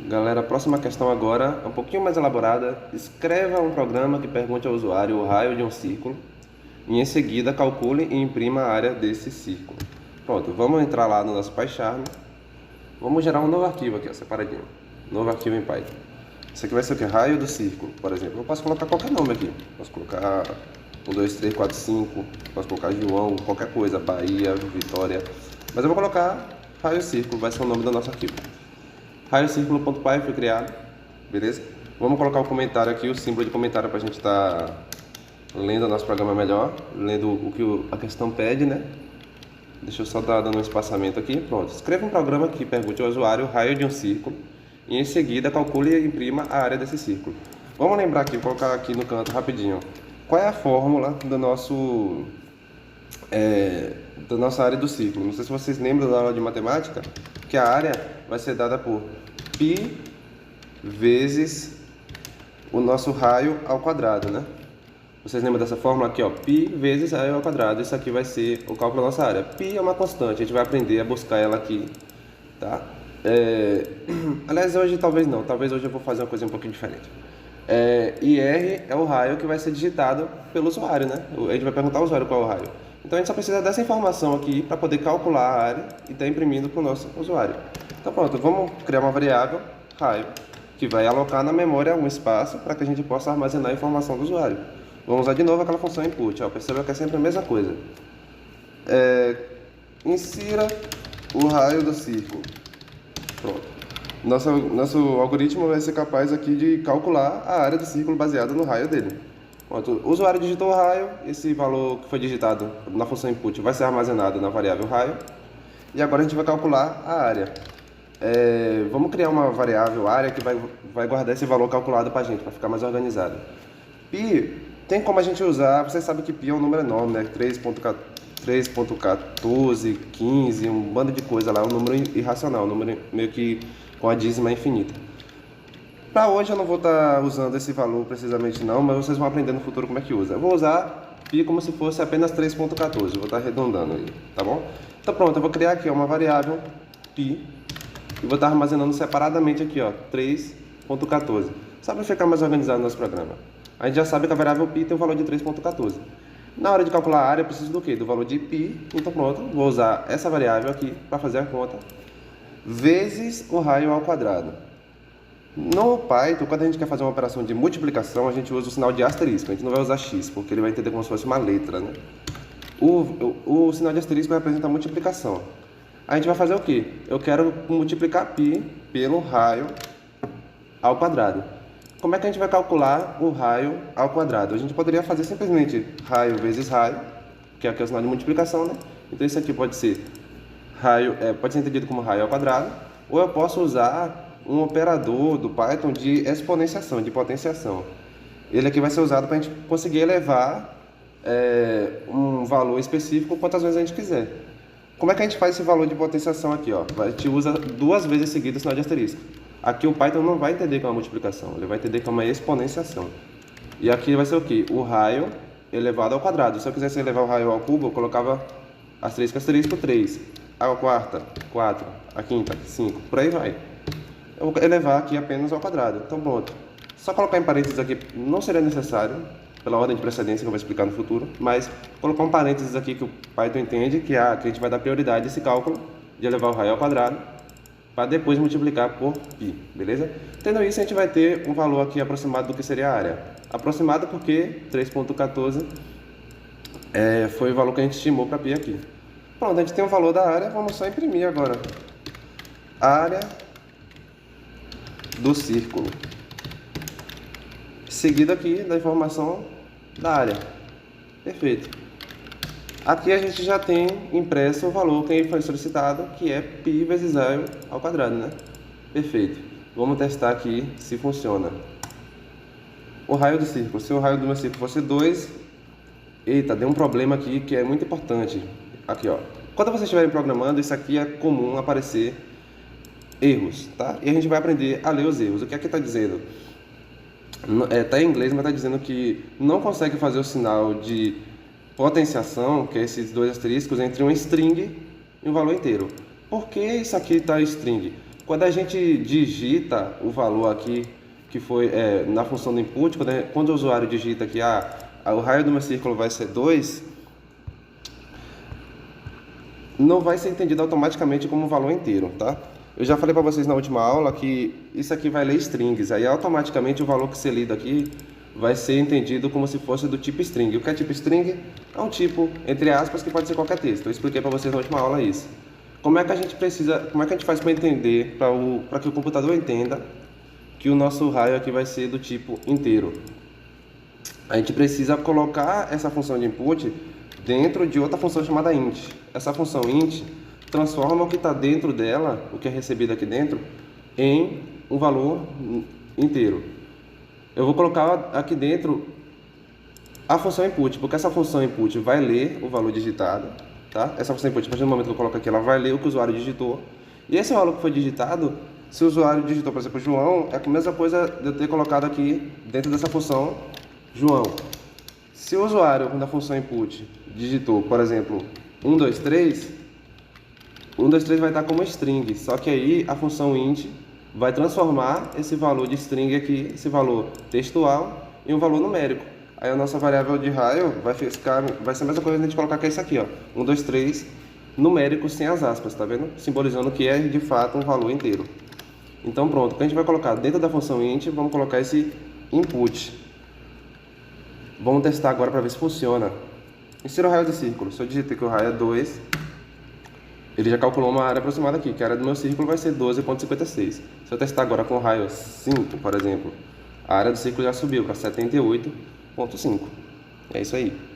Galera, a próxima questão agora é um pouquinho mais elaborada. Escreva um programa que pergunte ao usuário o raio de um círculo e em seguida calcule e imprima a área desse círculo. Pronto, vamos entrar lá no nosso PyCharm. Vamos gerar um novo arquivo aqui, ó, separadinho. Novo arquivo em Python. Isso aqui vai ser o que? Raio do círculo, por exemplo. Eu posso colocar qualquer nome aqui. Posso colocar 1, 2, 3, 4, 5. Posso colocar João, qualquer coisa, Bahia, Vitória. Mas eu vou colocar raio círculo, vai ser o nome do nosso arquivo. Raiocírculo.py foi criado, beleza? Vamos colocar o comentário aqui, o símbolo de comentário para a gente estar lendo o nosso programa melhor, lendo o que a questão pede, né? Deixa eu só dar dando um espaçamento aqui, pronto. Escreva um programa que pergunte ao usuário o raio de um círculo e em seguida calcule e imprima a área desse círculo. Vamos lembrar aqui, vou colocar aqui no canto rapidinho. Qual é a fórmula do da nossa área do círculo? Não sei se vocês lembram da aula de matemática, que a área vai ser dada por π vezes o nosso raio ao quadrado, né? Vocês lembram dessa fórmula aqui, ó? Π vezes raio ao quadrado. Isso aqui vai ser o cálculo da nossa área. Π é uma constante, a gente vai aprender a buscar ela aqui, tá? Aliás, hoje talvez não, talvez hoje eu vou fazer uma coisa um pouquinho diferente. E R é o raio que vai ser digitado pelo usuário, né? A gente vai perguntar ao usuário qual é o raio. Então a gente só precisa dessa informação aqui para poder calcular a área e estar imprimindo para o nosso usuário. Então pronto, vamos criar uma variável, raio, que vai alocar na memória um espaço para que a gente possa armazenar a informação do usuário. Vamos usar de novo aquela função input, ó. Perceba que é sempre a mesma coisa. Insira o raio do círculo. Pronto. Nosso algoritmo vai ser capaz aqui de calcular a área do círculo baseado no raio dele. Pronto. O usuário digitou o raio, esse valor que foi digitado na função input vai ser armazenado na variável raio. E agora a gente vai calcular a área. Vamos criar uma variável área que vai guardar esse valor calculado para a gente, para ficar mais organizado. Π, tem como a gente usar, vocês sabem que π é um número enorme, né? 3.14, 15, um bando de coisa lá, um número irracional, um número meio que com a dízima infinita. Para hoje eu não vou estar usando esse valor precisamente não, mas vocês vão aprender no futuro como é que usa. Eu vou usar π como se fosse apenas 3.14, vou estar arredondando aí, tá bom? Então pronto, eu vou criar aqui uma variável π e vou estar armazenando separadamente aqui, ó, 3.14. Só para ficar mais organizado no nosso programa. A gente já sabe que a variável π tem o valor de 3.14. Na hora de calcular a área, eu preciso do quê? Do valor de π. Então pronto, vou usar essa variável aqui para fazer a conta, vezes o raio ao quadrado. No Python, quando a gente quer fazer uma operação de multiplicação, a gente usa o sinal de asterisco. A gente não vai usar x, porque ele vai entender como se fosse uma letra, né? O sinal de asterisco representa a multiplicação. A gente vai fazer o quê? Eu quero multiplicar π pelo raio ao quadrado. Como é que a gente vai calcular o raio ao quadrado? A gente poderia fazer simplesmente raio vezes raio, que aqui é o sinal de multiplicação, né? Então isso aqui pode ser raio, pode ser entendido como raio ao quadrado, ou eu posso usar um operador do Python de exponenciação, de potenciação. Ele aqui vai ser usado para a gente conseguir elevar um valor específico quantas vezes a gente quiser. Como é que a gente faz esse valor de potenciação aqui, ó? A gente usa duas vezes seguidas o sinal de asterisco. Aqui o Python não vai entender que é uma multiplicação, ele vai entender que é uma exponenciação. E aqui vai ser o quê? O raio elevado ao quadrado. Se eu quisesse elevar o raio ao cubo, eu colocava asterisco, asterisco, 3. A quarta, 4. A quinta, 5. Por aí vai. Eu vou elevar aqui apenas ao quadrado. Então pronto. Só colocar em parênteses aqui não seria necessário, pela ordem de precedência que eu vou explicar no futuro, mas colocar um parênteses aqui que o Python entende que a gente vai dar prioridade a esse cálculo de elevar o raio ao quadrado, para depois multiplicar por π, beleza? Tendo isso, a gente vai ter um valor aqui aproximado do que seria a área. Aproximado porque 3.14 foi o valor que a gente estimou para π aqui. Pronto, a gente tem o valor da área, vamos só imprimir agora. Área do círculo. Seguido aqui da informação da área. Perfeito. Aqui a gente já tem impresso o valor que foi solicitado, que é π vezes raio ao quadrado, né? Perfeito. Vamos testar aqui se funciona. O raio do círculo. Se o raio do meu círculo fosse 2... Eita, deu um problema aqui que é muito importante. Aqui, ó. Quando vocês estiverem programando, isso aqui é comum aparecer erros, tá? E a gente vai aprender a ler os erros. O que aqui está dizendo? Está em inglês, mas está dizendo que não consegue fazer o sinal de potenciação, que é esses dois asteriscos, entre um string e um valor inteiro. Por que isso aqui está string? Quando a gente digita o valor aqui, que foi na função do input, quando o usuário digita aqui, o raio do meu círculo vai ser 2, não vai ser entendido automaticamente como um valor inteiro, tá? Eu já falei para vocês na última aula que isso aqui vai ler strings, aí automaticamente o valor que ser lido aqui vai ser entendido como se fosse do tipo string. O que é tipo string? É um tipo, entre aspas, que pode ser qualquer texto. Eu expliquei para vocês na última aula isso. Como é que a gente faz para entender, para que o computador entenda que o nosso raio aqui vai ser do tipo inteiro? A gente precisa colocar essa função de input dentro de outra função chamada int. Essa função int transforma o que está dentro dela, o que é recebido aqui dentro, em um valor inteiro. Eu vou colocar aqui dentro a função input, porque essa função input vai ler o valor digitado, tá? Essa função input, a partir do momento que eu coloco aqui, ela vai ler o que o usuário digitou. E esse valor que foi digitado, se o usuário digitou, por exemplo, João, é a mesma coisa de eu ter colocado aqui dentro dessa função João. Se o usuário, da função input, digitou, por exemplo, 123, 123 vai estar como string, só que aí a função int vai transformar esse valor de string aqui, esse valor textual, em um valor numérico. Aí a nossa variável de raio vai ser a mesma coisa que a gente colocar que é isso aqui, ó, 123 numérico sem as aspas, tá vendo? Simbolizando que é de fato um valor inteiro. Então pronto, o que a gente vai colocar dentro da função int, vamos colocar esse input. Vamos testar agora para ver se funciona. Insira o raio do círculo. Se eu digitar que o raio é 2, ele já calculou uma área aproximada aqui, que a área do meu círculo vai ser 12,56. Se eu testar agora com o raio 5, por exemplo, a área do círculo já subiu para 78,5. É isso aí.